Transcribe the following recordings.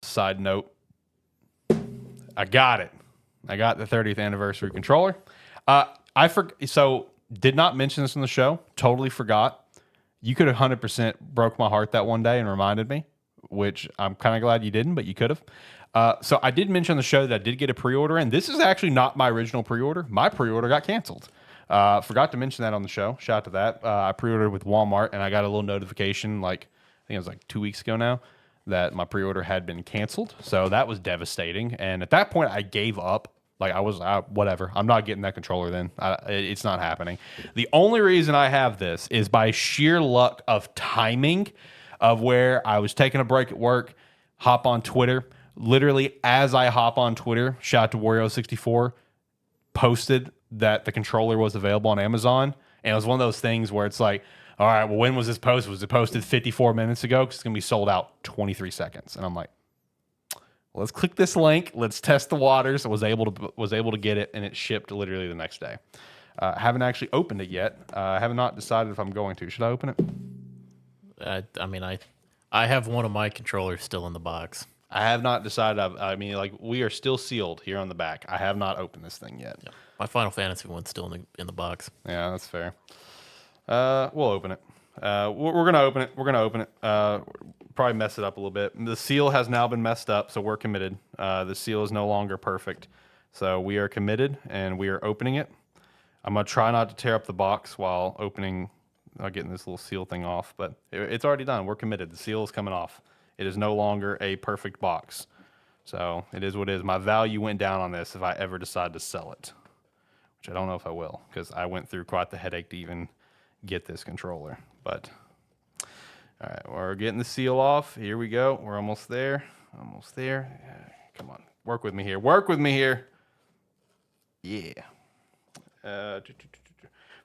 side note, I got it. I got the 30th anniversary controller. So did not mention this in the show. Totally forgot. You could have 100% broke my heart that one day and reminded me, which I'm kind of glad you didn't, but you could have. So I did mention on the show that I did get a pre-order, and this is actually not my original pre-order. My pre-order got canceled. Forgot to mention that on the show. Shout out to that. I pre-ordered with Walmart, and I got a little notification, I think it was 2 weeks ago now, that my pre-order had been canceled. So that was devastating. And at that point, I gave up. I was whatever. I'm not getting that controller then. It's not happening. The only reason I have this is by sheer luck of timing of where I was taking a break at work, hop on Twitter. Literally, as I hop on Twitter, shout out to Wario64, posted that the controller was available on Amazon. And it was one of those things where it's like, all right, well, when was this posted? Was it posted 54 minutes ago? Because it's going to be sold out 23 seconds. And I'm like, let's click this link. Let's test the waters. I was able to get it, and it shipped literally the next day. Haven't actually opened it yet. I have not decided if I'm going to. Should I open it? I have one of my controllers still in the box. I have not decided. We are still sealed here on the back. I have not opened this thing yet. Yeah. My Final Fantasy one's still in the box. Yeah, that's fair. We'll open it. We're gonna open it. We're gonna open it. Probably mess it up a little bit. The seal has now been messed up, so we're committed. The seal is no longer perfect, so we are committed and we are opening it. I'm gonna try not to tear up the box while opening, getting this little seal thing off, but it's already done. We're committed. The seal is coming off. It is no longer a perfect box, so it is what it is. My value went down on this if I ever decide to sell it, which I don't know if I will, because I went through quite the headache to even get this controller. But all right, we're getting the seal off. Here we go. We're almost there. Almost there. Come on, work with me here. Work with me here. Yeah.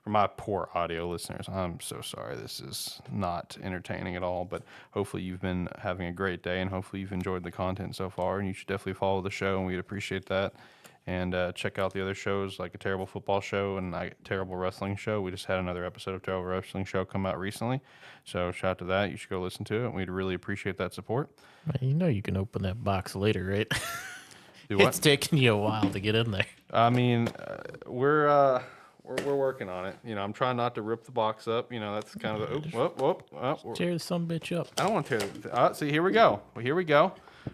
For my poor audio listeners, I'm so sorry. This is not entertaining at all, but hopefully you've been having a great day, and hopefully you've enjoyed the content so far, and you should definitely follow the show, and we'd appreciate that. And check out the other shows, like A Terrible Football Show and A Terrible Wrestling Show. We just had another episode of Terrible Wrestling Show come out recently. So shout out to that. You should go listen to it. We'd really appreciate that support. You know you can open that box later, right? Do what? It's taking you a while to get in there. I mean, we're working on it. I'm trying not to rip the box up. That's kind of the... Tear some bitch up. I don't want to tear see, here we go. Here we go.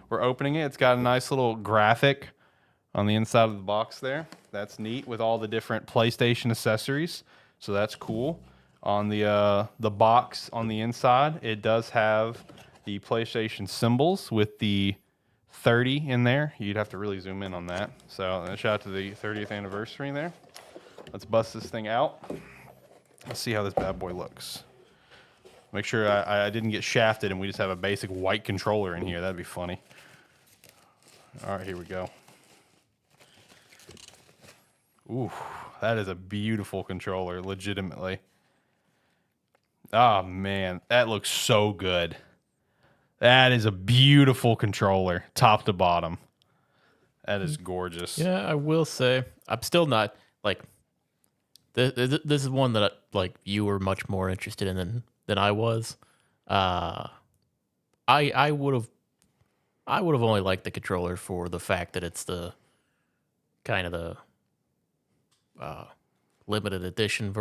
We're opening it. It's got a nice little graphic on the inside of the box there. That's neat with all the different PlayStation accessories. So that's cool. On the box on the inside, it does have the PlayStation symbols with the 30 in there. You'd have to really zoom in on that. So shout out to the 30th anniversary there. Let's bust this thing out. Let's see how this bad boy looks. Make sure I didn't get shafted and we just have a basic white controller in here. That'd be funny. All right, here we go. Ooh, that is a beautiful controller, legitimately. Oh, man, that looks so good. That is a beautiful controller, top to bottom. That is gorgeous. Yeah, I will say, I'm still not, this is one that, you were much more interested in than I was. I would have only liked the controller for the fact that it's the kind of the limited edition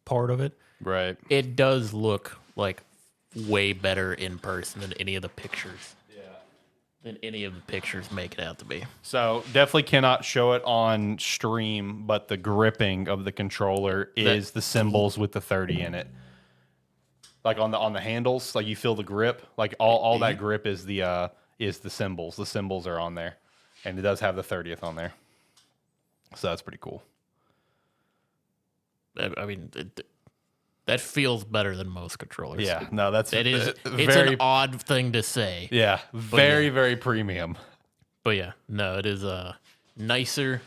part of it. Right. It does look way better in person than any of the pictures. Yeah. Than any of the pictures make it out to be. So definitely cannot show it on stream, but the gripping of the controller is the symbols with the 30 in it. On the handles, you feel the grip. All that grip is the symbols. The symbols are on there, and it does have the 30th on there. So that's pretty cool. I mean, that feels better than most controllers. Yeah, no, it's an odd thing to say. Yeah, very premium. But yeah, no, it is nicer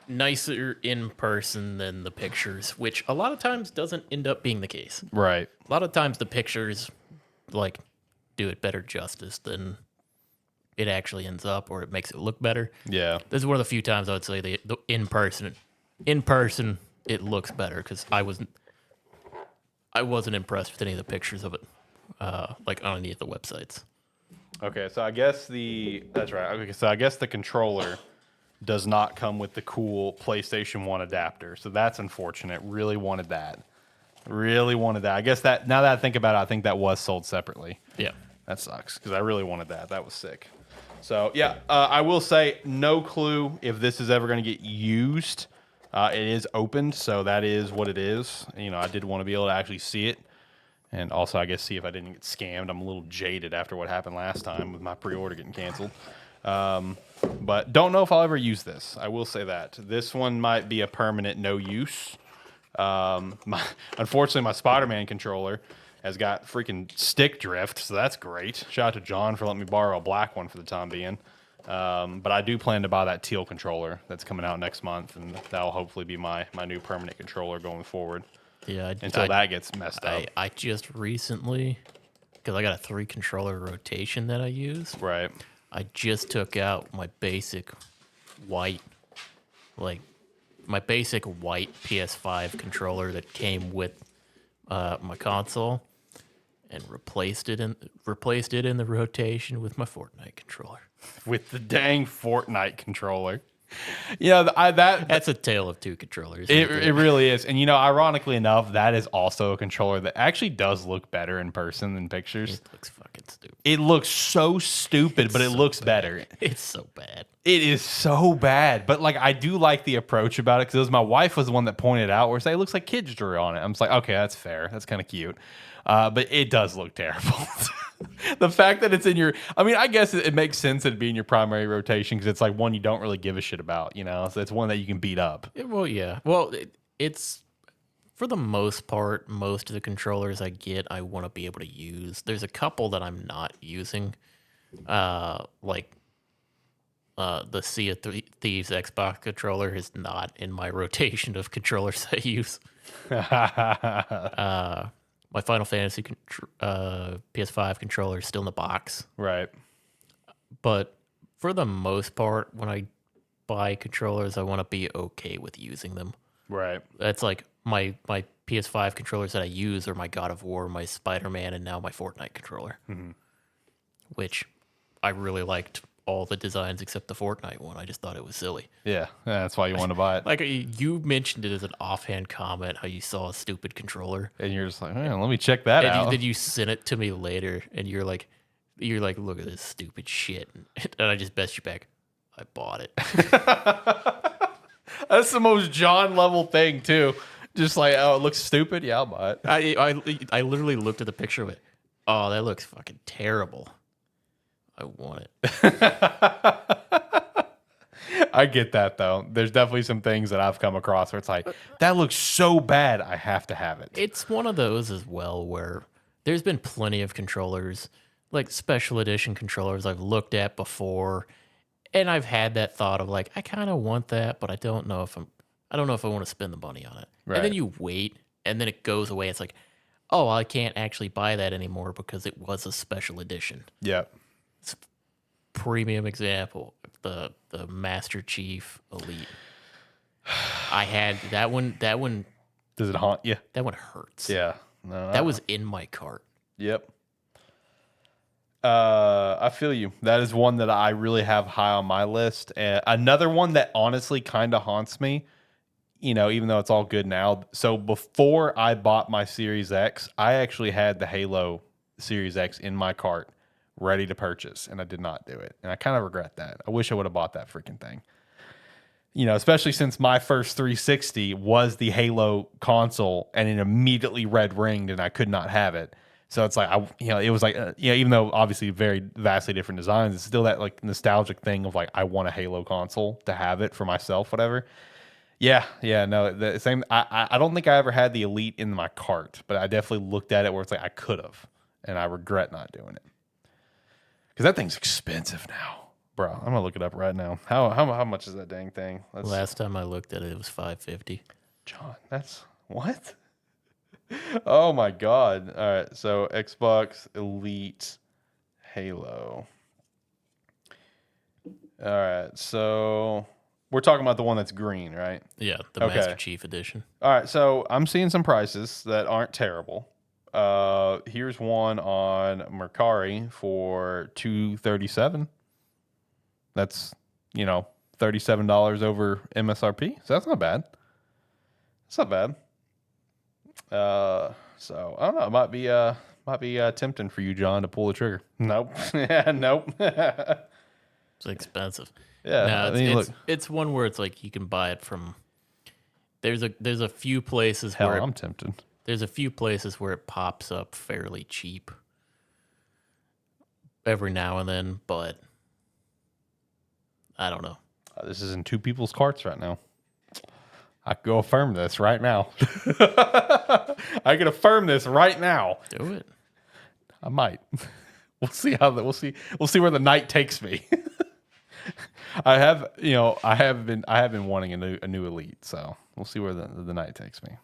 in person than the pictures, which a lot of times doesn't end up being the case. Right. A lot of times the pictures do it better justice than it actually ends up, or it makes it look better. Yeah. This is one of the few times I would say the in person it looks better, because I wasn't impressed with any of the pictures of it. like on any of the websites. Okay, so I guess that's right. Okay, so I guess the controller does not come with the cool PlayStation 1 adapter. So that's unfortunate. Really wanted that. Really wanted that. I guess that now that I think about it, I think that was sold separately. Yeah. That sucks because I really wanted that. That was sick. So yeah, I will say no clue if this is ever going to get used. It is opened, so that is what it is. You know, I did want to be able to actually see it. And also, I guess, see if I didn't get scammed. I'm a little jaded after what happened last time with my pre-order getting canceled. But don't know if I'll ever use this. I will say that. This one might be a permanent no use. Unfortunately, my Spider-Man controller has got freaking stick drift, so that's great. Shout out to John for letting me borrow a black one for the time being. But I do plan to buy that teal controller that's coming out next month, and that'll hopefully be my new permanent controller going forward. Yeah. Until that gets messed up. I just recently, because I got a 3 controller rotation that I use. Right. I just took out my basic white, my basic white PS5 controller that came with my console, and replaced it in the rotation with my Fortnite controller. With the dang Fortnite controller. That's a tale of two controllers. It really is. And, ironically enough, that is also a controller that actually does look better in person than pictures. It looks fucking stupid. It looks so stupid, but it looks better. It's so bad. It is so bad. But, I do like the approach about it because my wife was the one that pointed out where it looks like kids drew on it. I'm just like, okay, that's fair. That's kind of cute. But it does look terrible. The fact that it's in I guess it makes sense it'd be in your primary rotation because it's like one you don't really give a shit about, so it's one that you can beat up. Well, yeah. Well, it's for the most part, most of the controllers I get, I want to be able to use. There's a couple that I'm not using, like the Sea of Thieves Xbox controller is not in my rotation of controllers I use. My Final Fantasy PS5 controller is still in the box. Right. But for the most part, when I buy controllers, I want to be okay with using them. Right. That's like my PS5 controllers that I use are my God of War, my Spider-Man, and now my Fortnite controller. Mm-hmm. Which I really liked all the designs except the Fortnite one. I just thought it was silly. Yeah, that's why you want to buy it. Like you mentioned it as an offhand comment, how you saw a stupid controller, and you're just like, man, let me check that out. Then you sent it to me later, and you're like, look at this stupid shit, and I just bet you back, I bought it. That's the most John level thing too. Just like, oh, it looks stupid. Yeah, I'll buy it. I literally looked at the picture of it. Oh, that looks fucking terrible. I want it. I get that though. There's definitely some things that I've come across where it's like, that looks so bad, I have to have it. It's one of those as well where there's been plenty of controllers, like special edition controllers I've looked at before, and I've had that thought of like, I kind of want that, but I don't know if I want to spend the money on it. Right. And then you wait, and then it goes away. It's like, oh, I can't actually buy that anymore because it was a special edition. Yep. Premium example, the Master Chief Elite. I had that one. Does it haunt you? That one hurts. Yeah. No, that was in my cart. Yep. I feel you. That is one that I really have high on my list. Another one that honestly kind of haunts me, even though it's all good now. So before I bought my Series X, I actually had the Halo Series X in my cart, ready to purchase, and I did not do it. And I kind of regret that. I wish I would have bought that freaking thing. Especially since my first 360 was the Halo console and it immediately red ringed and I could not have it. So it's like, it was like, even though obviously very vastly different designs, it's still that like nostalgic thing of like, I want a Halo console to have it for myself, whatever. Yeah, no, the same. I don't think I ever had the Elite in my cart, but I definitely looked at it where it's like, I could have, and I regret not doing it. Because that thing's expensive now. Bro, I'm going to look it up right now. How much is that dang thing? Last time I looked at it, it was $550. John, that's... What? Oh, my God. All right, so Xbox Elite Halo. All right, so... We're talking about the one that's green, right? Yeah, the Master Chief Edition. All right, so I'm seeing some prices that aren't terrible. Here's one on Mercari for $237. That's $37 over MSRP. So that's not bad. It's not bad. So I don't know. It might be tempting for you, John, to pull the trigger. Nope. Yeah, nope. It's expensive. Yeah, No, I mean, look. it's one where it's like you can buy it from. There's a few places Hell, where I'm tempted. there's a few places where it pops up fairly cheap every now and then, but I don't know. This is in two people's carts right now. I can go affirm this right now. I can affirm this right now. Do it. I might. We'll see how that. We'll see where the night takes me. I have been wanting a new elite, so we'll see where the night takes me.